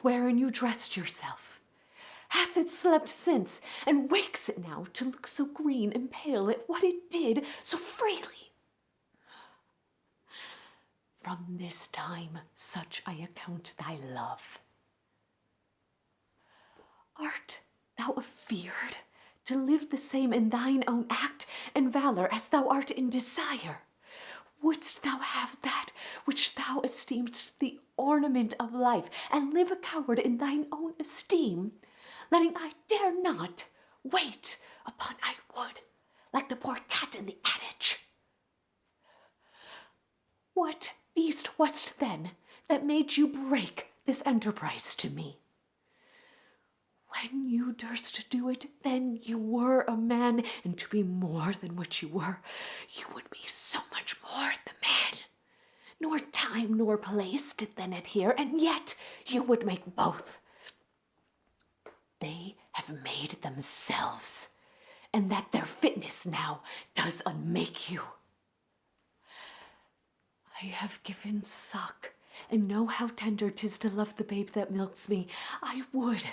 wherein you dressed yourself? Hath it slept since, and wakes it now to look so green and pale at what it did so freely? From this time such I account thy love. Art thou afeard to live the same in thine own act and valor as thou art in desire? Wouldst thou have that which thou esteem'st the ornament of life, and live a coward in thine own esteem, letting I dare not wait upon I would, like the poor cat in the adage? What beast wast then that made you break this enterprise to me? When you durst do it, then you were a man, and to be more than what you were, you would be so much more the man. Nor time nor place did then adhere, and yet you would make both. They have made themselves, and that their fitness now does unmake you. I have given suck, and know how tender 'tis to love the babe that milks me. I would,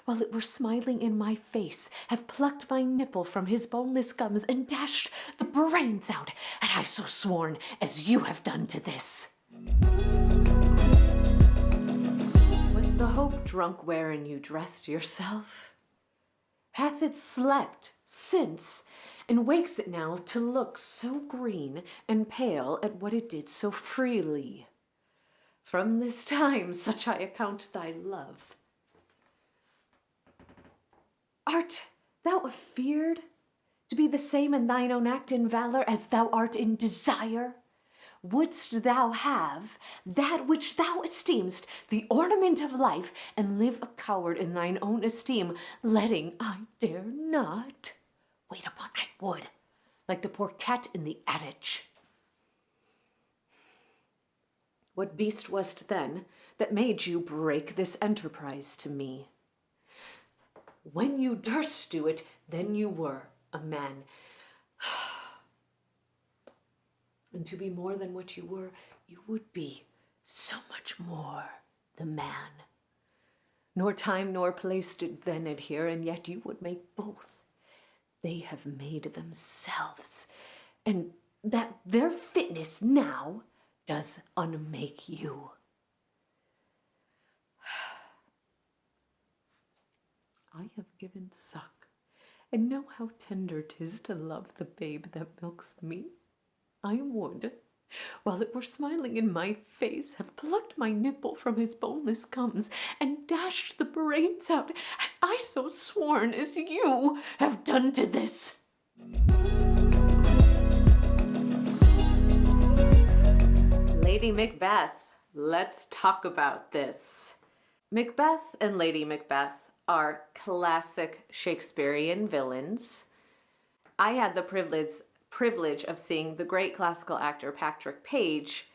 while it were smiling in my face, have plucked my nipple from his boneless gums and dashed the brains out, had I so sworn as you have done to this. Was the hope drunk wherein you dressed yourself? Hath it slept since, and wakes it now to look so green and pale at what it did so freely? From this time such I account thy love. Art thou afeard to be the same in thine own act and valor as thou art in desire? Wouldst thou have that which thou esteem'st the ornament of life, and live a coward in thine own esteem, letting I dare not wait upon I would, like the poor cat in the adage? What beast wast then that made you break this enterprise to me? When you durst do it, then you were a man. And to be more than what you were, you would be so much more the man. Nor time nor place did then adhere, and yet you would make both. They have made themselves, and that their fitness now does unmake you. I have given suck, and know how tender 'tis to love the babe that milks me. I would, while it were smiling in my face, have plucked my nipple from his boneless gums and dashed the brains out, had I so sworn as you have done to this. Lady Macbeth, let's talk about this. Macbeth and Lady Macbeth are classic Shakespearean villains. I had the privilege of seeing the great classical actor Patrick Page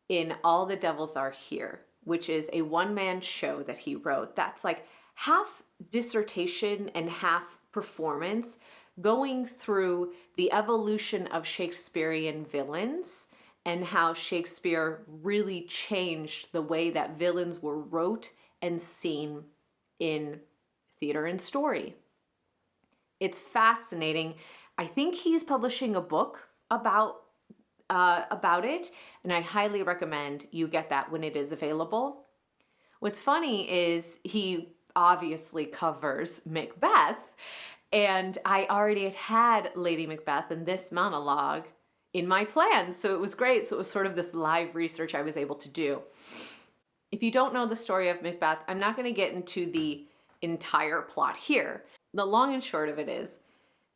in All the Devils Are Here, which is a one-man show that he wrote. That's like half dissertation and half performance, going through the evolution of Shakespearean villains and how Shakespeare really changed the way that villains were wrote and seen in theater and story. It's fascinating. I think he's publishing a book about it, and I highly recommend you get that when it is available. What's funny is he obviously covers Macbeth, and I already had Lady Macbeth in this monologue in my plans, so it was great. So it was sort of this live research I was able to do. If you don't know the story of Macbeth, I'm not going to get into the entire plot here. The long and short of it is,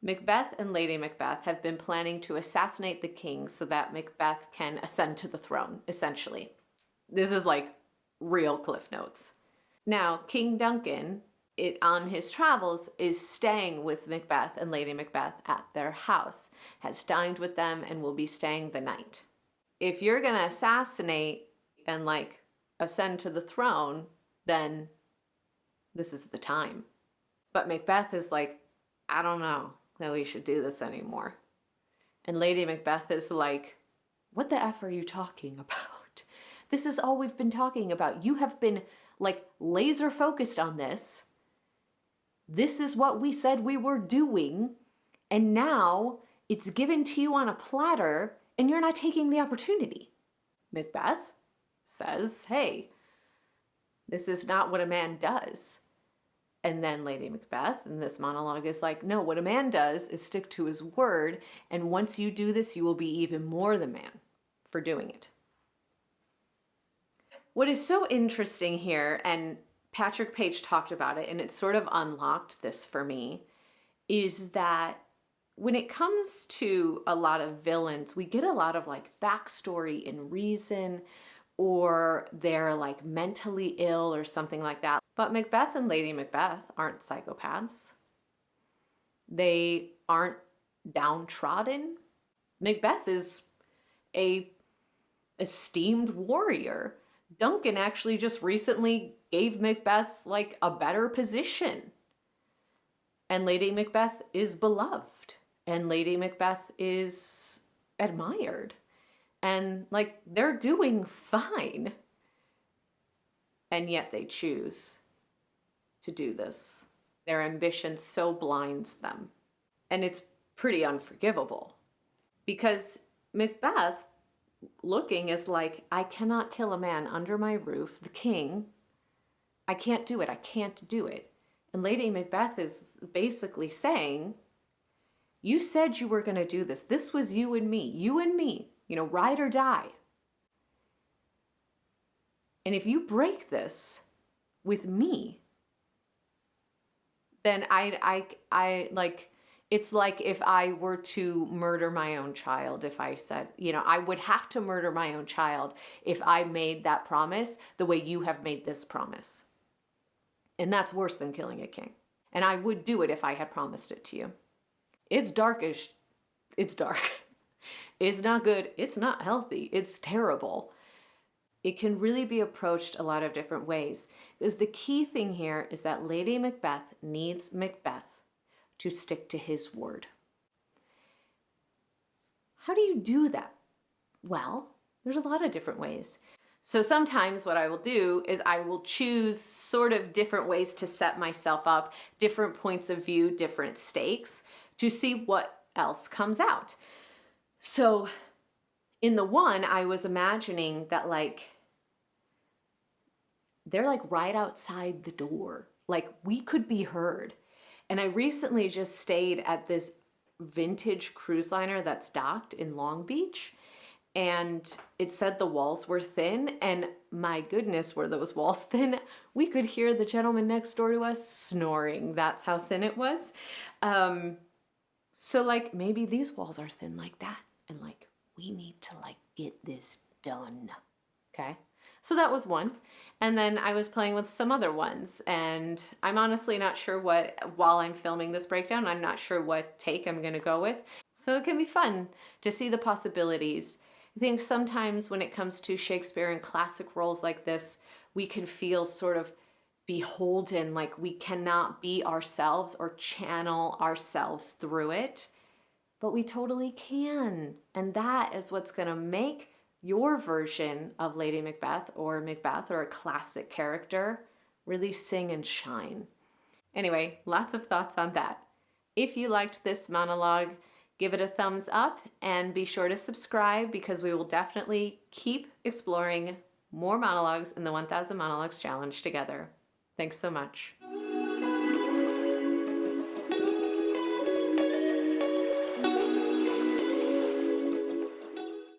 Macbeth and Lady Macbeth have been planning to assassinate the king so that Macbeth can ascend to the throne, essentially. This is like real Cliff Notes. Now, King Duncan, on his travels, is staying with Macbeth and Lady Macbeth at their house, has dined with them, and will be staying the night. If you're going to assassinate and ascend to the throne, then this is the time. But Macbeth is like, I don't know that we should do this anymore. And Lady Macbeth is like, what the F are you talking about? This is all we've been talking about. You have been like laser focused on this. This is what we said we were doing, and now it's given to you on a platter, and you're not taking the opportunity. Macbeth says, hey, this is not what a man does. And then Lady Macbeth in this monologue is like, no, what a man does is stick to his word, and once you do this, you will be even more the man for doing it. What is so interesting here, and Patrick Page talked about it, and it sort of unlocked this for me, is that when it comes to a lot of villains, we get a lot of like backstory and reason, or they're like mentally ill or something like that. But Macbeth and Lady Macbeth aren't psychopaths. They aren't downtrodden. Macbeth is a esteemed warrior. Duncan actually just recently gave Macbeth like a better position. And Lady Macbeth is beloved. And Lady Macbeth is admired. And like they're doing fine. And yet they choose to do this. Their ambition so blinds them. And it's pretty unforgivable. Because Macbeth looking is like, I cannot kill a man under my roof, the king. I can't do it. I can't do it. And Lady Macbeth is basically saying, you said you were going to do this. This was you and me, ride or die. And if you break this with me, then I like, it's like if I were to murder my own child, if I said, I would have to murder my own child if I made that promise the way you have made this promise. And that's worse than killing a king. And I would do it if I had promised it to you. It's darkish. It's dark. It's not good. It's not healthy. It's terrible. It can really be approached a lot of different ways. Because the key thing here is that Lady Macbeth needs Macbeth to stick to his word. How do you do that? Well, there's a lot of different ways. So sometimes what I will do is I will choose sort of different ways to set myself up, different points of view, different stakes, to see what else comes out. So in the one, I was imagining that like, they're like right outside the door. Like we could be heard. And I recently just stayed at this vintage cruise liner that's docked in Long Beach. And it said the walls were thin. And my goodness, were those walls thin? We could hear the gentleman next door to us snoring. That's how thin it was. So like maybe these walls are thin like that. And like, we need to like get this done. Okay. So that was one. And then I was playing with some other ones, and I'm honestly not sure while I'm filming this breakdown, I'm not sure what take I'm going to go with. So it can be fun to see the possibilities. I think sometimes when it comes to Shakespearean classic roles like this, we can feel sort of beholden, like we cannot be ourselves or channel ourselves through it, but we totally can. And that is what's going to make your version of Lady Macbeth or a classic character really sing and shine. Anyway, lots of thoughts on that. If you liked this monologue, give it a thumbs up and be sure to subscribe because we will definitely keep exploring more monologues in the 1000 Monologues Challenge together. Thanks so much.